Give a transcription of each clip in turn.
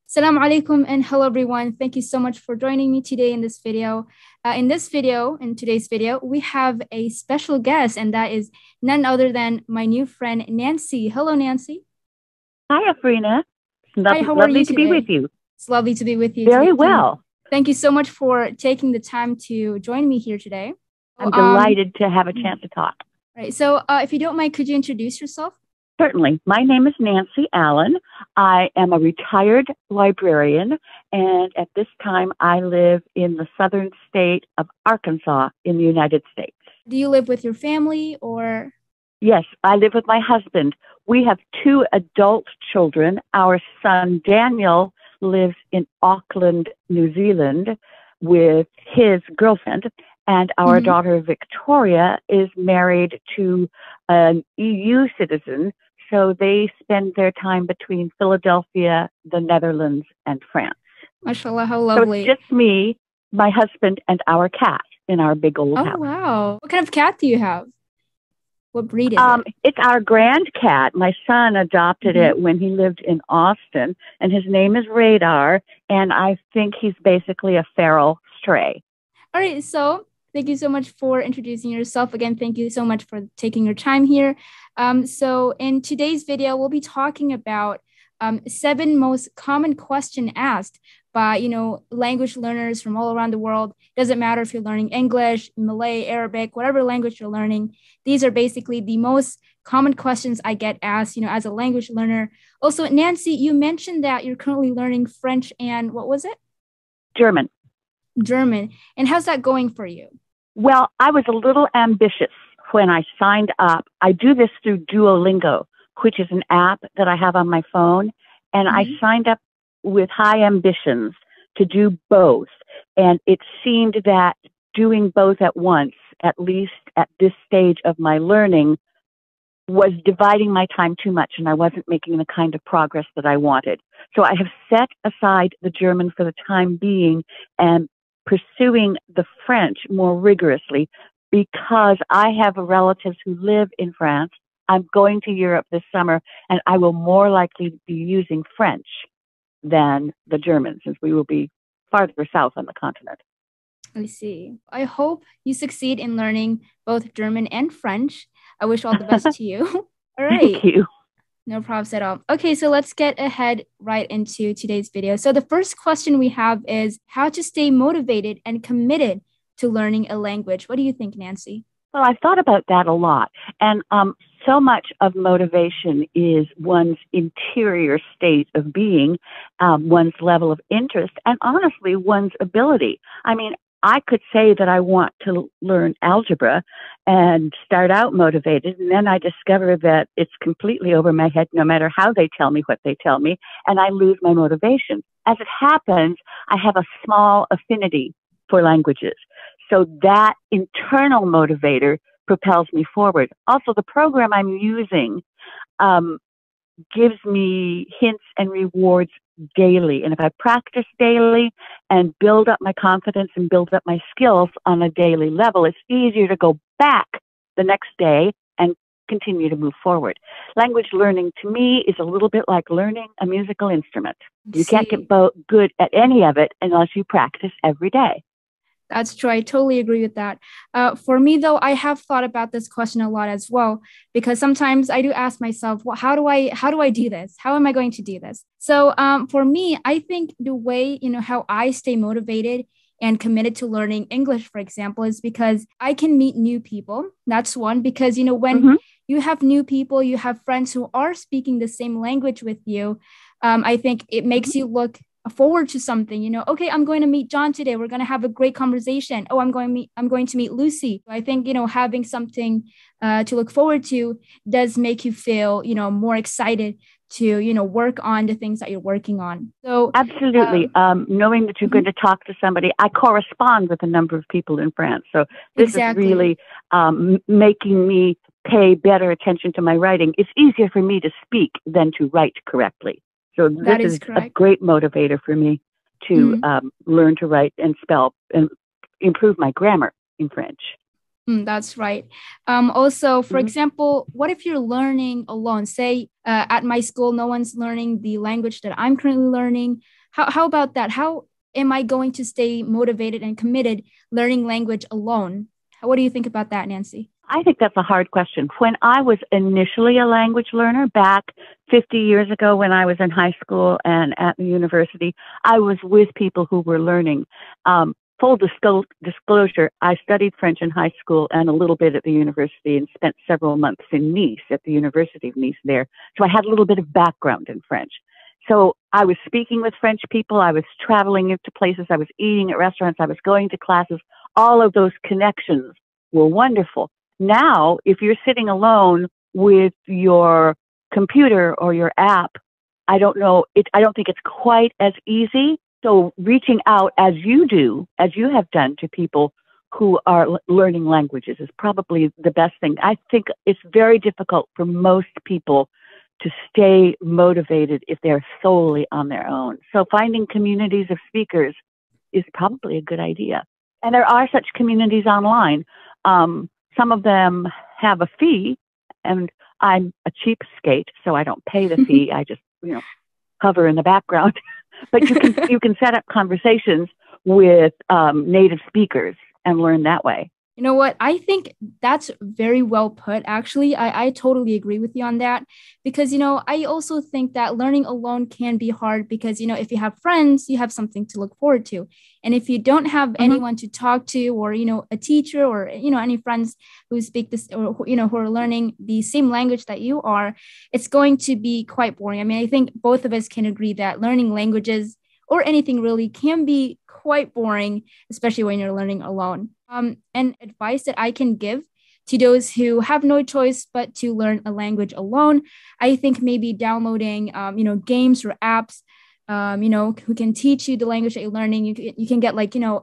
Assalamualaikum and hello everyone. Thank you so much for joining me today in this video. In today's video, we have a special guest, and that is none other than my new friend Nancy. Hello, Nancy. Hi, Afrina. Hi, how are you Lovely to be today? with you. It's lovely to be with you Very today too. well. Thank you so much for taking the time to join me here today. I'm delighted to have a chance to talk. Right. So, if you don't mind, could you introduce yourself? Certainly. My name is Nancy Allen. I am a retired librarian, and at this time I live in the southern state of Arkansas in the United States. Do you live with your family or? Yes, I live with my husband. We have two adult children. Our son Daniel lives in Auckland, New Zealand with his girlfriend, and our daughter Victoria is married to an EU citizen. So they spend their time between Philadelphia, the Netherlands, and France. MashaAllah, how lovely. So it's just me, my husband, and our cat in our big old house. Oh, wow. What kind of cat do you have? What breed is it? It's our grand cat. My son adopted it when he lived in Austin, and his name is Radar, and I think he's basically a feral stray. All right, so thank you so much for introducing yourself. Again, thank you so much for taking your time here. So in today's video, we'll be talking about 7 most common questions asked by, language learners from all around the world. Doesn't matter if you're learning English, Malay, Arabic, whatever language you're learning. These are basically the most common questions I get asked, as a language learner. Also, Nancy, you mentioned that you're currently learning French and what was it? German. And how's that going for you? Well, I was a little ambitious when I signed up. I do this through Duolingo, which is an app that I have on my phone. And I signed up with high ambitions to do both. And it seemed that doing both at once, at least at this stage of my learning, was dividing my time too much, and I wasn't making the kind of progress that I wanted. So I have set aside the German for the time being and pursuing the French more rigorously because I have relatives who live in France. I'm going to Europe this summer, and I will more likely be using French than the German, since we will be farther south on the continent. I see. I hope you succeed in learning both German and French. I wish all the best to you. All right. Thank you. No problems at all. Okay, so let's get ahead right into today's video. So the first question we have is how to stay motivated and committed to learning a language. What do you think, Nancy? Well, I've thought about that a lot. And so much of motivation is one's interior state of being, one's level of interest, and honestly, one's ability. I mean, I could say that I want to learn algebra and start out motivated, and then I discover that it's completely over my head no matter how they tell me what they tell me, and I lose my motivation. As it happens, I have a small affinity for languages. So that internal motivator propels me forward. Also, the program I'm using gives me hints and rewards daily. And if I practice daily and build up my confidence and build up my skills on a daily level, it's easier to go back the next day and continue to move forward. Language learning to me is a little bit like learning a musical instrument. You can't get good at any of it unless you practice every day. That's true. I totally agree with that. For me, though, I have thought about this question a lot as well, because sometimes I do ask myself, well, how do I do this? How am I going to do this? So for me, I think the way, how I stay motivated and committed to learning English, for example, is because I can meet new people. That's one, because, when you have new people, you have friends who are speaking the same language with you. I think it makes you look forward to something, okay, I'm going to meet John today. We're going to have a great conversation. Oh, I'm going to meet Lucy. I think, having something to look forward to does make you feel, more excited to, work on the things that you're working on. So absolutely. Knowing that you're going to talk to somebody, I correspond with a number of people in France. So this is really making me pay better attention to my writing. It's easier for me to speak than to write correctly. So this is a great motivator for me to learn to write and spell and improve my grammar in French. That's right. Also, for Mhm. example, what if you're learning alone? Say at my school, no one's learning the language that I'm currently learning. How about that? How am I going to stay motivated and committed learning language alone? What do you think about that, Nancy? I think that's a hard question. When I was initially a language learner back 50 years ago when I was in high school and at the university, I was with people who were learning. Full disclosure, I studied French in high school and a little bit at the university and spent several months in Nice at the University of Nice there. So I had a little bit of background in French. So I was speaking with French people. I was traveling into places. I was eating at restaurants. I was going to classes. All of those connections were wonderful. Now, if you're sitting alone with your computer or your app, I don't know, I don't think it's quite as easy. So reaching out as you do, as you have done to people who are learning languages is probably the best thing. I think it's very difficult for most people to stay motivated if they're solely on their own. So finding communities of speakers is probably a good idea. And there are such communities online. Some of them have a fee, and I'm a cheapskate, so I don't pay the fee. I just, hover in the background. But you can set up conversations with native speakers and learn that way. You know what? I think that's very well put, actually. I totally agree with you on that because, I also think that learning alone can be hard because, if you have friends, you have something to look forward to. And if you don't have anyone to talk to or, a teacher or, any friends who speak this or, who are learning the same language that you are, it's going to be quite boring. I mean, I think both of us can agree that learning languages or anything really can be quite boring, especially when you're learning alone. And advice that I can give to those who have no choice but to learn a language alone, I think maybe downloading, games or apps, who can teach you the language that you're learning. You can get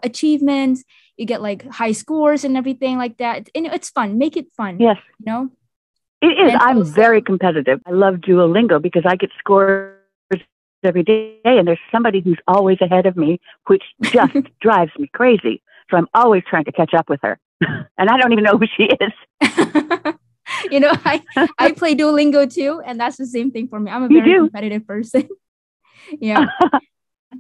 achievements, you get high scores and everything like that. And it's fun. Make it fun. Yes. It is. And I'm also, very competitive. I love Duolingo because I get scores every day and there's somebody who's always ahead of me, which just drives me crazy. So I'm always trying to catch up with her. And I don't even know who she is. I play Duolingo too, and that's the same thing for me. I'm a very competitive person. Yeah.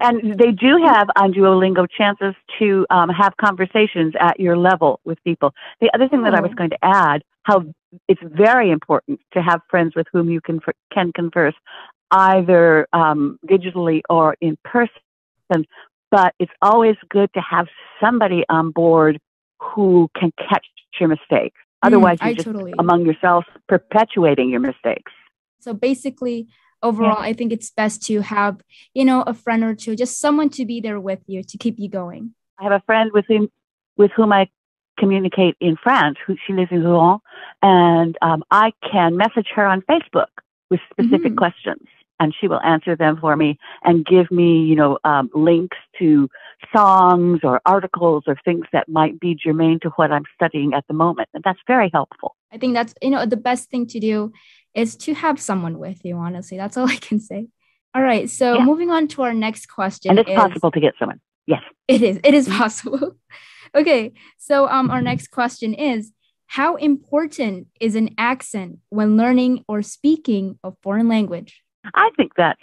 And they do have on Duolingo chances to have conversations at your level with people. The other thing that I was going to add, how it's very important to have friends with whom you can converse, either digitally or in person. But it's always good to have somebody on board who can catch your mistakes. Otherwise, you're just among yourselves perpetuating your mistakes. So basically, overall, I think it's best to have, a friend or two, just someone to be there with you to keep you going. I have a friend with whom I communicate in France. She lives in Rouen, and I can message her on Facebook with specific questions. And she will answer them for me and give me, links to songs or articles or things that might be germane to what I'm studying at the moment. And that's very helpful. I think that's, the best thing to do is to have someone with you, honestly. That's all I can say. All right. So moving on to our next question. And it's possible to get someone. Yes. It is. It is possible. Okay. So our next question is, how important is an accent when learning or speaking a foreign language? I think that's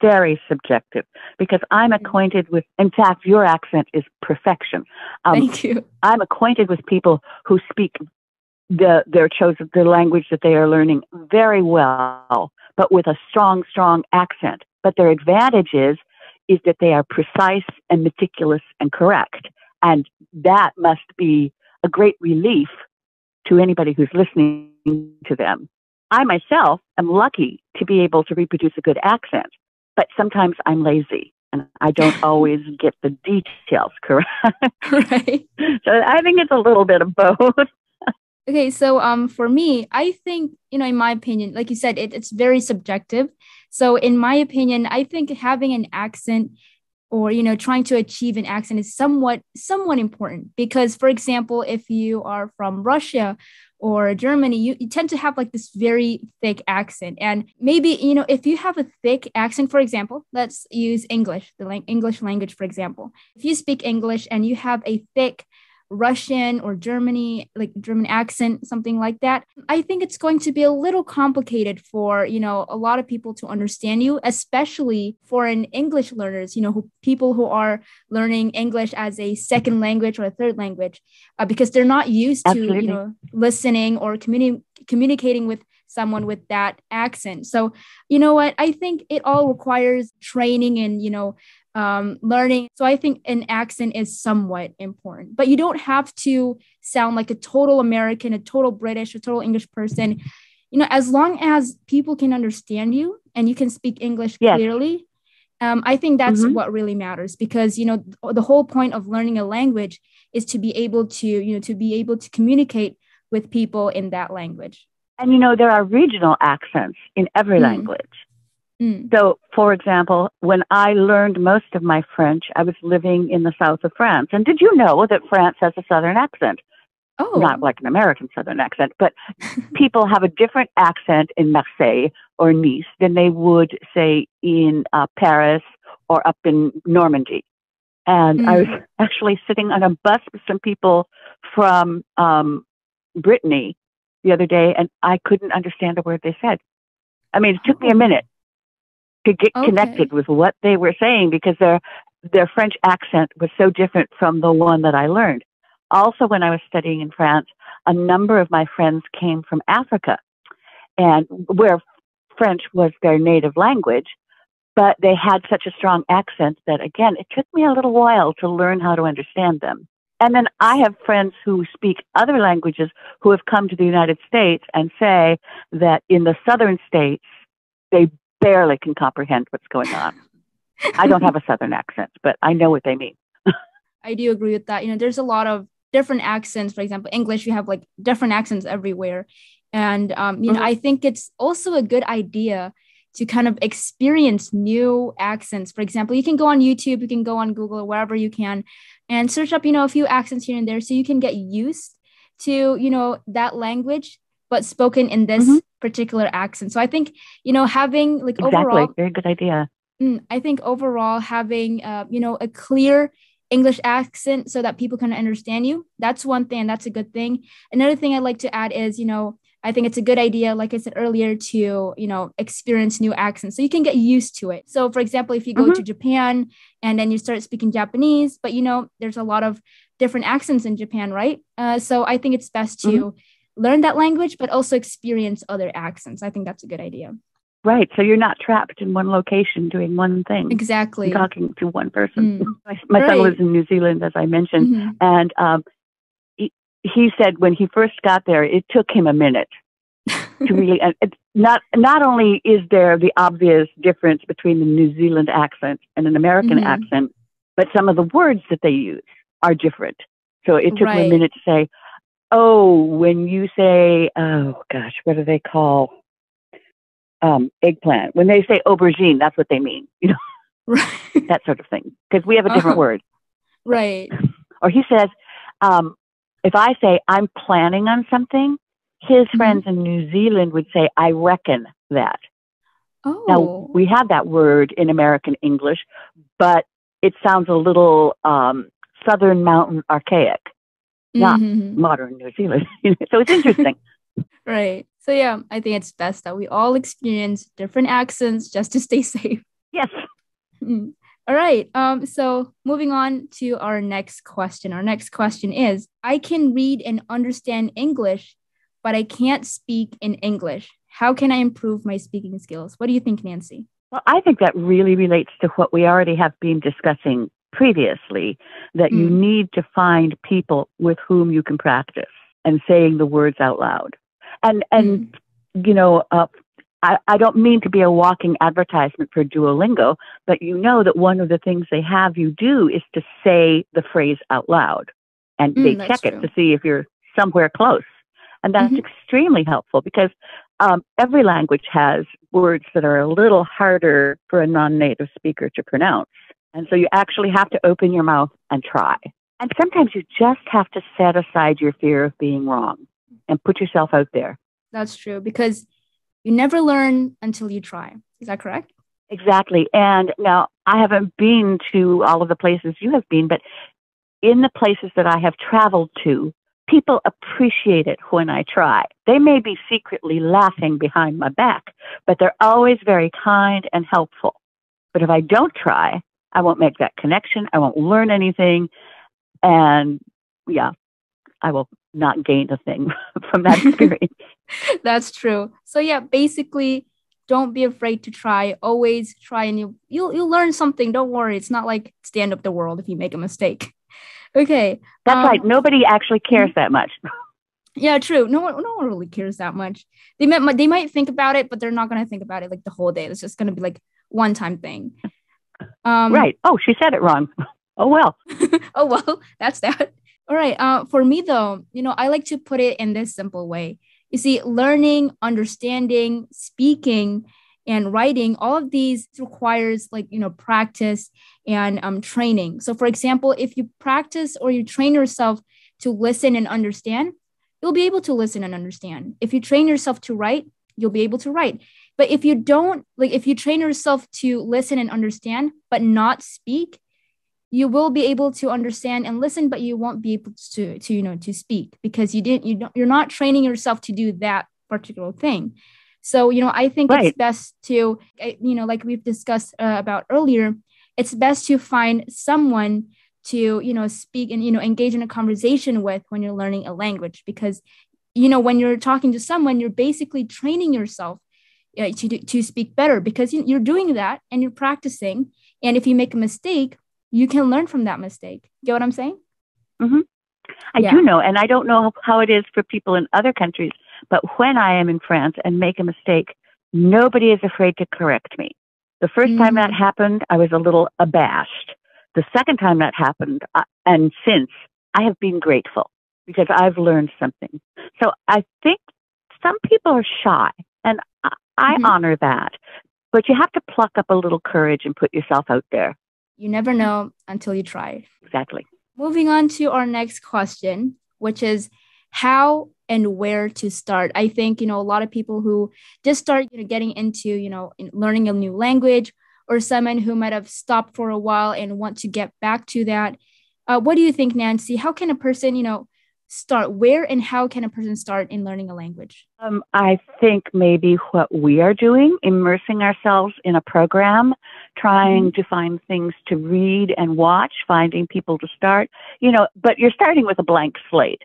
very subjective because I'm acquainted with, in fact, your accent is perfection. Thank you. I'm acquainted with people who speak the language that they are learning very well, but with a strong, strong accent. But their advantage is that they are precise and meticulous and correct. And that must be a great relief to anybody who's listening to them. I myself am lucky to be able to reproduce a good accent, but sometimes I'm lazy and I don't always get the details correct. Right. So I think it's a little bit of both. Okay, so for me, I think, in my opinion, like you said, it's very subjective. So in my opinion, I think having an accent or, trying to achieve an accent is somewhat important because, for example, if you are from Russia or Germany, you tend to have this very thick accent. And maybe, if you have a thick accent, for example, let's use English, the English language, for example. If you speak English and you have a thick, Russian or German accent, something like that, I think it's going to be a little complicated for, a lot of people to understand you, especially foreign English learners, people who are learning English as a second language or a third language, because they're not used Absolutely. to, listening or communicating with someone with that accent. So, you know what? I think it all requires training and, learning. So I think an accent is somewhat important, but you don't have to sound like a total American, a total British, a total English person. As long as people can understand you and you can speak English clearly, I think that's what really matters, because, the whole point of learning a language is to be able to communicate with people in that language. And, there are regional accents in every language. So, for example, when I learned most of my French, I was living in the south of France. And did you know that France has a southern accent? Oh. Not like an American southern accent, but people have a different accent in Marseille or Nice than they would, say, in Paris or up in Normandy. And I was actually sitting on a bus with some people from Brittany the other day, and I couldn't understand a word they said. I mean, it took me a minute to get connected with what they were saying, because their French accent was so different from the one that I learned. Also, when I was studying in France, a number of my friends came from Africa, and where French was their native language, but they had such a strong accent that, again, it took me a little while to learn how to understand them. And then I have friends who speak other languages who have come to the United States and say that in the southern states, they barely can comprehend what's going on. I don't have a southern accent, but I know what they mean. I do agree with that. There's a lot of different accents. For example, English, you have like different accents everywhere. And, I think it's also a good idea to kind of experience new accents. For example, you can go on YouTube, you can go on Google, or wherever you can, and search up, a few accents here and there, so you can get used to, that language, but spoken in this particular accent. So I think, having like overall, very good idea. I think overall having, a clear English accent so that people can understand you, that's one thing, and that's a good thing. Another thing I'd like to add is, I think it's a good idea, like I said earlier, to, experience new accents so you can get used to it. So, for example, if you go to Japan and then you start speaking Japanese, but, there's a lot of different accents in Japan, right? So I think it's best to learn that language, but also experience other accents. I think that's a good idea. Right. So you're not trapped in one location doing one thing. Exactly. Talking to one person. My son lives in New Zealand, as I mentioned. And he said when he first got there, it took him a minute to really, not only is there the obvious difference between the New Zealand accent and an American accent, but some of the words that they use are different. So it took me a minute to say, when you say, what do they call eggplant? When they say aubergine, that's what they mean, that sort of thing. Because we have a different word. Right. Or he says, if I say I'm planning on something, his friends in New Zealand would say, I reckon that. Oh. Now, we have that word in American English, but it sounds a little Southern Mountain archaic, not modern New Zealand. So it's interesting. Right. So yeah, I think it's best that we all experience different accents just to stay safe. Yes. All right. So moving on to our next question. Our next question is, I can read and understand English, but I can't speak in English. How can I improve my speaking skills? What do you think, Nancy? Well, I think that really relates to what we already have been discussing previously, that you need to find people with whom you can practice and saying the words out loud. And I don't mean to be a walking advertisement for Duolingo, but that one of the things they have you do is to say the phrase out loud. And they check it to see if you're somewhere close. And that's extremely helpful because every language has words that are a little harder for a non-native speaker to pronounce. And so you actually have to open your mouth and try. And sometimes you just have to set aside your fear of being wrong and put yourself out there. That's true, because you never learn until you try. Is that correct? Exactly. And now I haven't been to all of the places you have been, but in the places that I have traveled to, people appreciate it when I try. They may be secretly laughing behind my back, but they're always very kind and helpful. But if I don't try, I won't make that connection. I won't learn anything. And yeah, I will not gain a thing from that experience. That's true. So yeah, basically, don't be afraid to try. Always try, and you'll learn something. Don't worry. It's not like it's the end of the world if you make a mistake. Okay. That's right. Nobody actually cares that much. Yeah, true. No one really cares that much. They might think about it, but they're not going to think about it like the whole day. It's just going to be like one-time thing. Right. Oh, she said it wrong. Oh, well. Oh, well, that's that. All right. For me, though, I like to put it in this simple way. You see, learning, understanding, speaking, and writing, all of these requires practice and training. So, for example, if you practice or you train yourself to listen and understand, you'll be able to listen and understand. If you train yourself to write, you'll be able to write. But if you don't, if you train yourself to listen and understand, but not speak, you will be able to understand and listen, but you won't be able to speak because you're not training yourself to do that particular thing. So, I think It's best to, like we've discussed about earlier, it's best to find someone to, speak and, engage in a conversation with when you're learning a language, because, when you're talking to someone, you're basically training yourself to speak better because you're doing that and you're practicing. And if you make a mistake, you can learn from that mistake. Get what I'm saying? Mm-hmm. I do know, and I don't know how it is for people in other countries, but when I am in France and make a mistake, nobody is afraid to correct me. The first time that happened, I was a little abashed. The second time that happened, and since, I have been grateful because I've learned something. So I think some people are shy, and I honor that. But you have to pluck up a little courage and put yourself out there. You never know until you try. Exactly. Moving on to our next question, which is how and where to start. I think, a lot of people who just start getting into, learning a new language, or someone who might have stopped for a while and want to get back to that. What do you think, Nancy? How can a person, start? Where and how can a person start in learning a language? I think maybe what we are doing, immersing ourselves in a program, trying to find things to read and watch, finding people to start, but you're starting with a blank slate.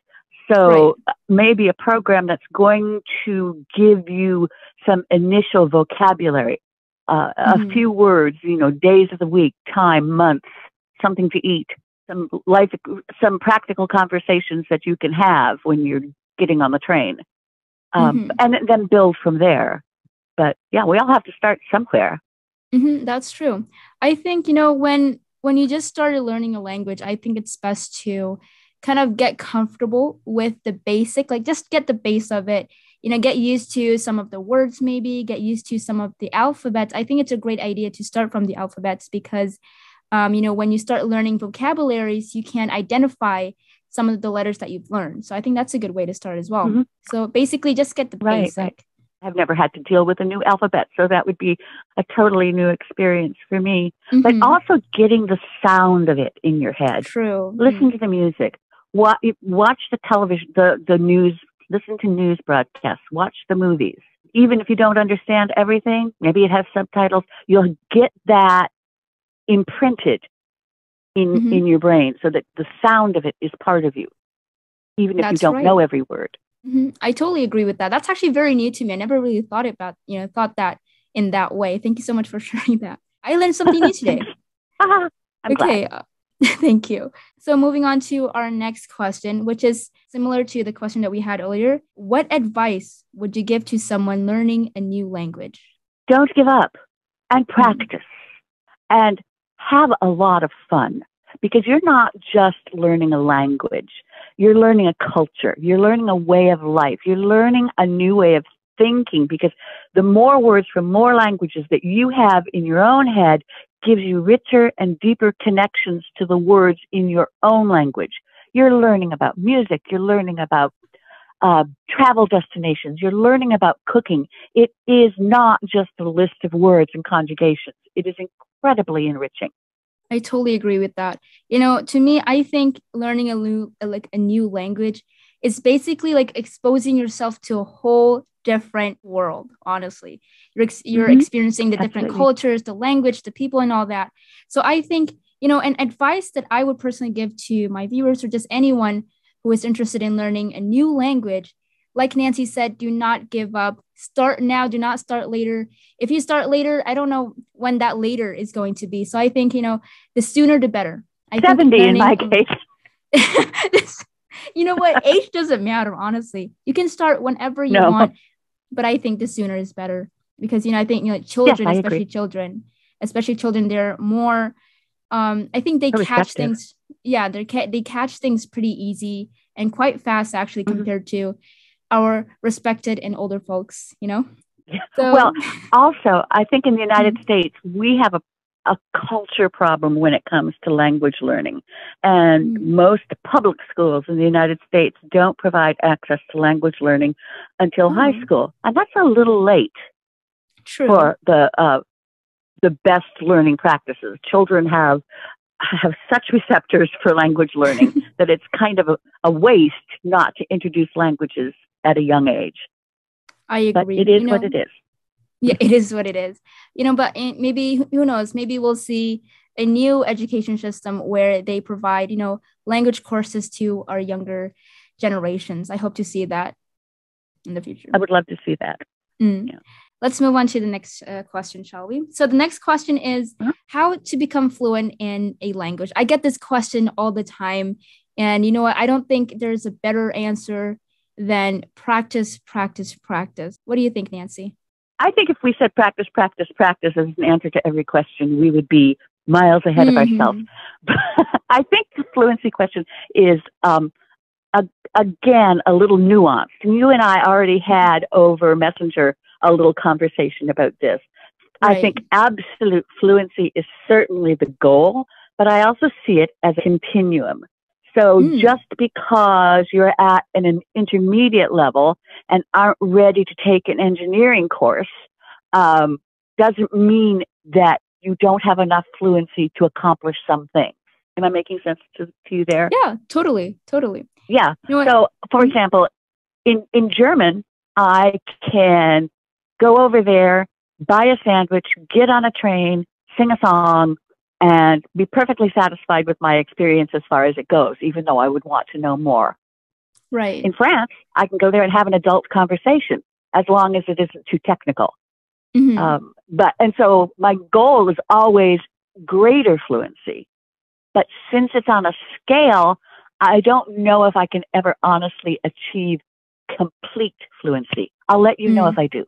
So maybe a program that's going to give you some initial vocabulary, a few words, days of the week, time, months, something to eat, some practical conversations that you can have when you're getting on the train, and then build from there. But yeah, we all have to start somewhere. That's true. I think, when you just started learning a language, I think it's best to kind of get comfortable with the basic, just get the base of it, get used to some of the words, maybe get used to some of the alphabets. I think it's a great idea to start from the alphabets because when you start learning vocabularies, you can identify some of the letters that you've learned. So I think that's a good way to start as well. So basically just get the basic. Right. I've never had to deal with a new alphabet, so that would be a totally new experience for me. But also getting the sound of it in your head. True. Listen to the music. Watch the television, the news, listen to news broadcasts, watch the movies. Even if you don't understand everything, maybe it has subtitles, you'll get that imprinted in your brain so that the sound of it is part of you, even if you don't know every word. I totally agree with that. That's actually very new to me. I never really thought that in that way. Thank you so much for sharing that. I learned something new today. I'm glad. Thank you. So moving on to our next question, which is similar to the question that we had earlier. What advice would you give to someone learning a new language? Don't give up and practice and have a lot of fun, because you're not just learning a language. You're learning a culture. You're learning a way of life. You're learning a new way of thinking, because the more words from more languages that you have in your own head gives you richer and deeper connections to the words in your own language. You're learning about music. You're learning about travel destinations. You're learning about cooking. It is not just a list of words and conjugations. It is incredibly enriching. I totally agree with that. To me, I think learning a new language is basically like exposing yourself to a whole different world. Honestly, you're Hmm. experiencing the different Absolutely. cultures, the language, the people, and all that. So I think an advice that I would personally give to my viewers or just anyone who is interested in learning a new language, like Nancy said, do not give up. Start now. Do not start later. If you start later, I don't know when that later is going to be. So I think the sooner the better. I think 70 in my learning. case. You know what? Age doesn't matter, honestly. You can start whenever you No. want, but I think the sooner is better because I think Yes, children, I agree. especially children, they're more. I think they So catch receptive. things. Yeah, they catch things pretty easy and quite fast, actually, Hmm. compared to our respected and older folks. Well, So. also, I think in the United Mm, States, we have a culture problem when it comes to language learning. And mm, most public schools in the United States don't provide access to language learning until high oh, school. And that's a little late true. for the best learning practices. Children have such receptors for language learning that it's kind of a waste not to introduce languages at a young age. I But agree. it is what it is. Yeah, it is what it is. But maybe, who knows, maybe we'll see a new education system where they provide, language courses to our younger generations. I hope to see that in the future. I would love to see that. Mm. Yeah. Let's move on to the next question, shall we? So the next question is Uh-huh. how to become fluent in a language. I get this question all the time. And you know what? I don't think there's a better answer than practice, practice, practice. What do you think, Nancy? I think if we said practice, practice, practice as an answer to every question, we would be miles ahead of ourselves. Mm-hmm. But I think the fluency question is, a, again, a little nuanced. And you and I already had over Messenger a little conversation about this. I Right. think absolute fluency is certainly the goal, but I also see it as a continuum. So Mm. just because you're at an intermediate level and aren't ready to take an engineering course, um, doesn't mean that you don't have enough fluency to accomplish some things. Am I making sense to you there? Yeah, totally, totally. Yeah. You know what? So, for Mhm. example, in German, I can go over there, buy a sandwich, get on a train, sing a song, and be perfectly satisfied with my experience as far as it goes, even though I would want to know more. Right. In France, I can go there and have an adult conversation as long as it isn't too technical. Mm-hmm. And so my goal is always greater fluency. But since it's on a scale, I don't know if I can ever honestly achieve complete fluency. I'll let you know if Mm. I do.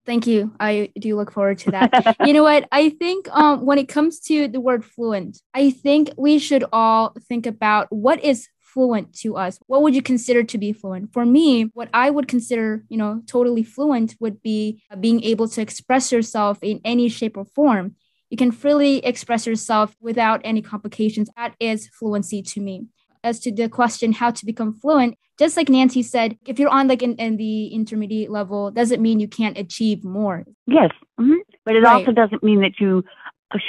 Thank you. I do look forward to that. You know what? I think when it comes to the word fluent, I think we should all think about what is fluent to us. What would you consider to be fluent? For me, what I would consider, totally fluent would be being able to express yourself in any shape or form. You can freely express yourself without any complications. That is fluency to me. As to the question, how to become fluent, just like Nancy said, if you're on like in the intermediate level, doesn't mean you can't achieve more. Yes. Mm-hmm. But it Right. also doesn't mean that you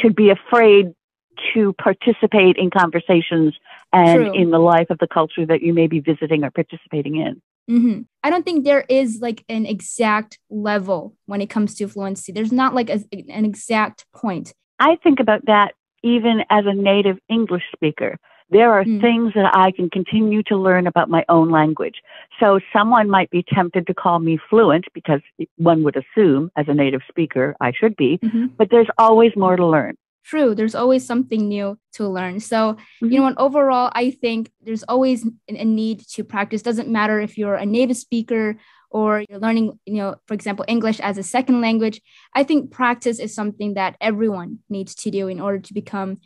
should be afraid to participate in conversations and True. in the life of the culture that you may be visiting or participating in. Mm-hmm. I don't think there is like an exact level when it comes to fluency. There's not like an exact point. I think about that even as a native English speaker. There are Mm. things that I can continue to learn about my own language. So someone might be tempted to call me fluent because one would assume as a native speaker I should be, Mm-hmm. but there's always more to learn. True. There's always something new to learn. So, Mm-hmm. what overall, I think there's always a need to practice. Doesn't matter if you're a native speaker or you're learning, for example, English as a second language. I think practice is something that everyone needs to do in order to become,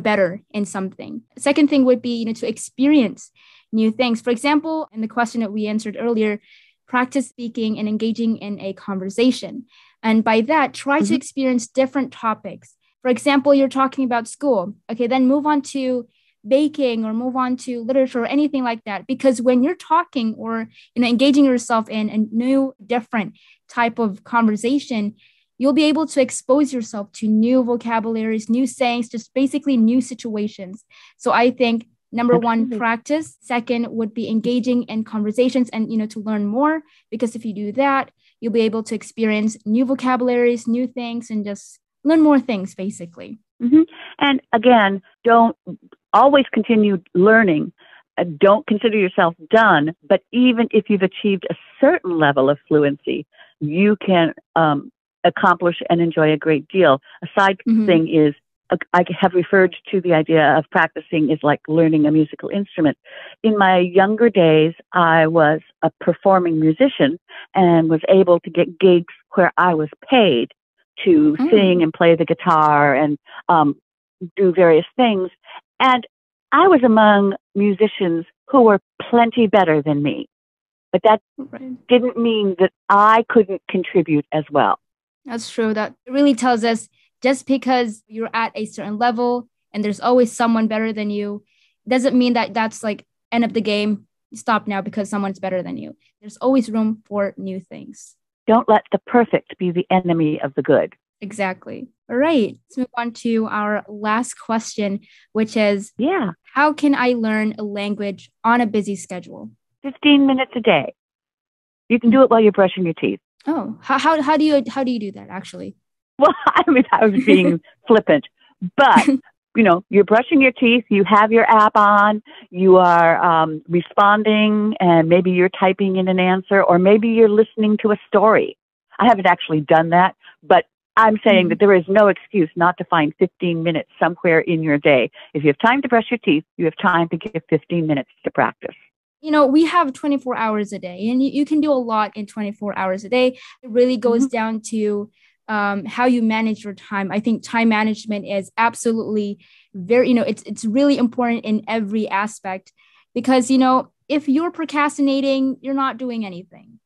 better in something. Second thing would be, to experience new things. For example, in the question that we answered earlier, practice speaking and engaging in a conversation. And by that, try to Mm-hmm. experience different topics. For example, you're talking about school. Okay, then move on to baking or move on to literature or anything like that. Because when you're talking or engaging yourself in a new, different type of conversation, you'll be able to expose yourself to new vocabularies, new sayings, just basically new situations. So I think number one, practice. Second would be engaging in conversations and, to learn more, because if you do that, you'll be able to experience new vocabularies, new things, and just learn more things, basically. Mm-hmm. And again, don't always continue learning. Don't consider yourself done, but even if you've achieved a certain level of fluency, you can accomplish and enjoy a great deal. A side thing is, I have referred to the idea of practicing is like learning a musical instrument. In my younger days, I was a performing musician and was able to get gigs where I was paid to sing and play the guitar and do various things. And I was among musicians who were plenty better than me. But that didn't mean that I couldn't contribute as well. That's true. That really tells us just because you're at a certain level and there's always someone better than you, doesn't mean that that's like end of the game. Stop now because someone's better than you. There's always room for new things. Don't let the perfect be the enemy of the good. Exactly. All right. Let's move on to our last question, which is, how can I learn a language on a busy schedule? 15 minutes a day. You can do it while you're brushing your teeth. Oh, how do you do that actually? Well, I was being flippant, but you're brushing your teeth, you have your app on, you are responding, and maybe you're typing in an answer, or maybe you're listening to a story. I haven't actually done that, but I'm saying that there is no excuse not to find 15 minutes somewhere in your day. If you have time to brush your teeth, you have time to give 15 minutes to practice. We have 24 hours a day, and you can do a lot in 24 hours a day. It really goes down to how you manage your time. I think time management is absolutely very, it's really important in every aspect, because, if you're procrastinating, you're not doing anything.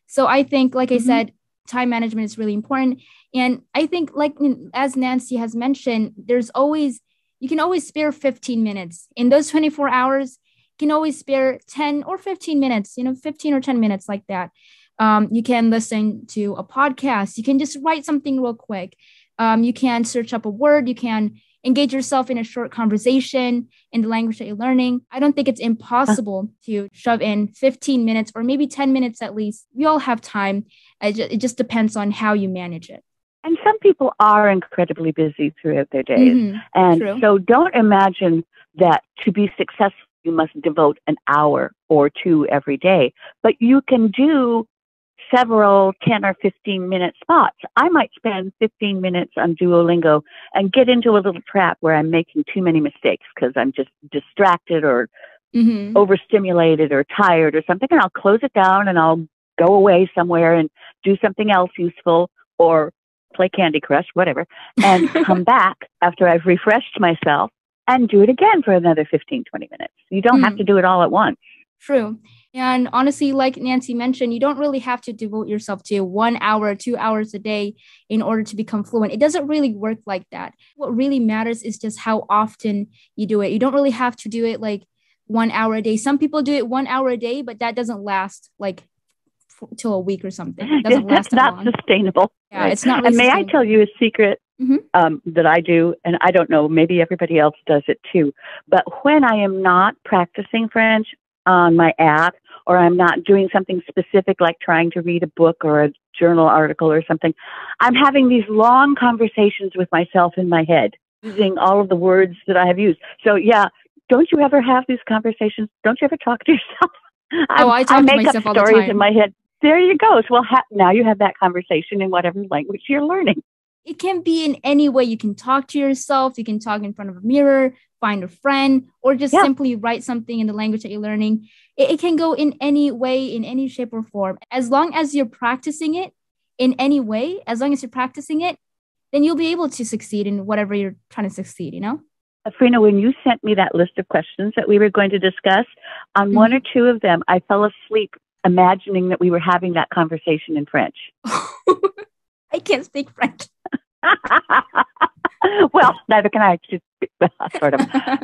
So I think, like I said, time management is really important. And I think, like, as Nancy has mentioned, you can always spare 15 minutes in those 24 hours. You can always spare 10 or 15 minutes, 15 or 10 minutes like that. You can listen to a podcast. You can just write something real quick. You can search up a word. You can engage yourself in a short conversation in the language that you're learning. I don't think it's impossible to shove in 15 minutes or maybe 10 minutes at least. We all have time. It just depends on how you manage it. And some people are incredibly busy throughout their days. And so don't imagine that to be successful, you must devote an hour or two every day. But you can do several 10 or 15 minute spots. I might spend 15 minutes on Duolingo and get into a little trap where I'm making too many mistakes because I'm just distracted or overstimulated or tired or something. And I'll close it down and I'll go away somewhere and do something else useful or play Candy Crush, whatever, and come back after I've refreshed myself and do it again for another 15, 20 minutes. You don't have to do it all at once. True. And honestly, like Nancy mentioned, you don't really have to devote yourself to 1 hour, 2 hours a day in order to become fluent. It doesn't really work like that. What really matters is just how often you do it. You don't really have to do it like 1 hour a day. Some people do it 1 hour a day, but that doesn't last like till a week or something. It doesn't last that long. That's not sustainable. Yeah, right. It's not really And may sustainable. I tell you a secret that I do, and I don't know, maybe everybody else does it too, but when I am not practicing French on my app, or I'm not doing something specific like trying to read a book or a journal article or something, I'm having these long conversations with myself in my head, using all of the words that I have used. So yeah, don't you ever have these conversations? Don't you ever talk to yourself? I talk to myself all the time. I make up stories in my head. There you go. So now you have that conversation in whatever language you're learning. It can be in any way. You can talk to yourself. You can talk in front of a mirror, find a friend, or just simply write something in the language that you're learning. It can go in any way, in any shape or form. As long as you're practicing it in any way, as long as you're practicing it, then you'll be able to succeed in whatever you're trying to succeed, Afrina, when you sent me that list of questions that we were going to discuss, on one or two of them, I fell asleep imagining that we were having that conversation in French. I can't speak French. Well, neither can I, sort of.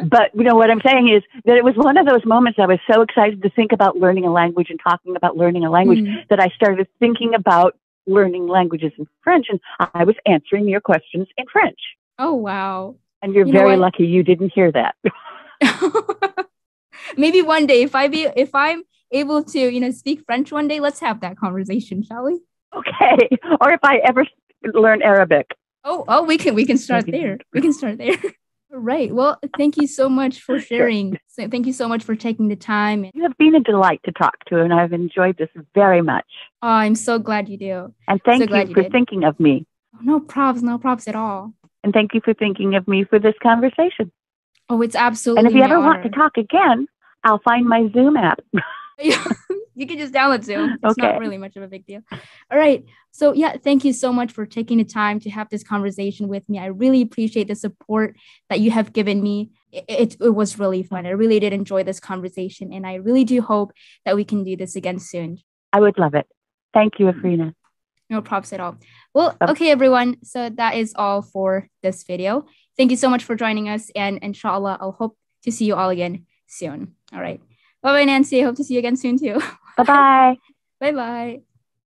But, what I'm saying is that it was one of those moments I was so excited to think about learning a language and talking about learning a language that I started thinking about learning languages in French, and I was answering your questions in French. Oh, wow. And you're very lucky you didn't hear that. Maybe one day, if I'm able to, speak French one day, let's have that conversation, shall we? Okay. Or if I ever learn Arabic. Oh, we can start there. We can start there. All right. Well, thank you so much for sharing. So thank you so much for taking the time. You have been a delight to talk to, and I've enjoyed this very much. Oh, I'm so glad you do. And thank you for thinking of me. No props at all. And thank you for thinking of me for this conversation. Oh, it's absolutely. And if you ever want to talk again, I'll find my Zoom app. You can just download Zoom. It's not really much of a big deal. All right. So yeah, thank you so much for taking the time to have this conversation with me. I really appreciate the support that you have given me. It was really fun. I really did enjoy this conversation. And I really do hope that we can do this again soon. I would love it. Thank you, Afrina. No props at all. Well, okay, everyone. So that is all for this video. Thank you so much for joining us. And inshallah, I'll hope to see you all again soon. All right. Bye-bye, Nancy. I hope to see you again soon, too. Bye-bye. Bye-bye.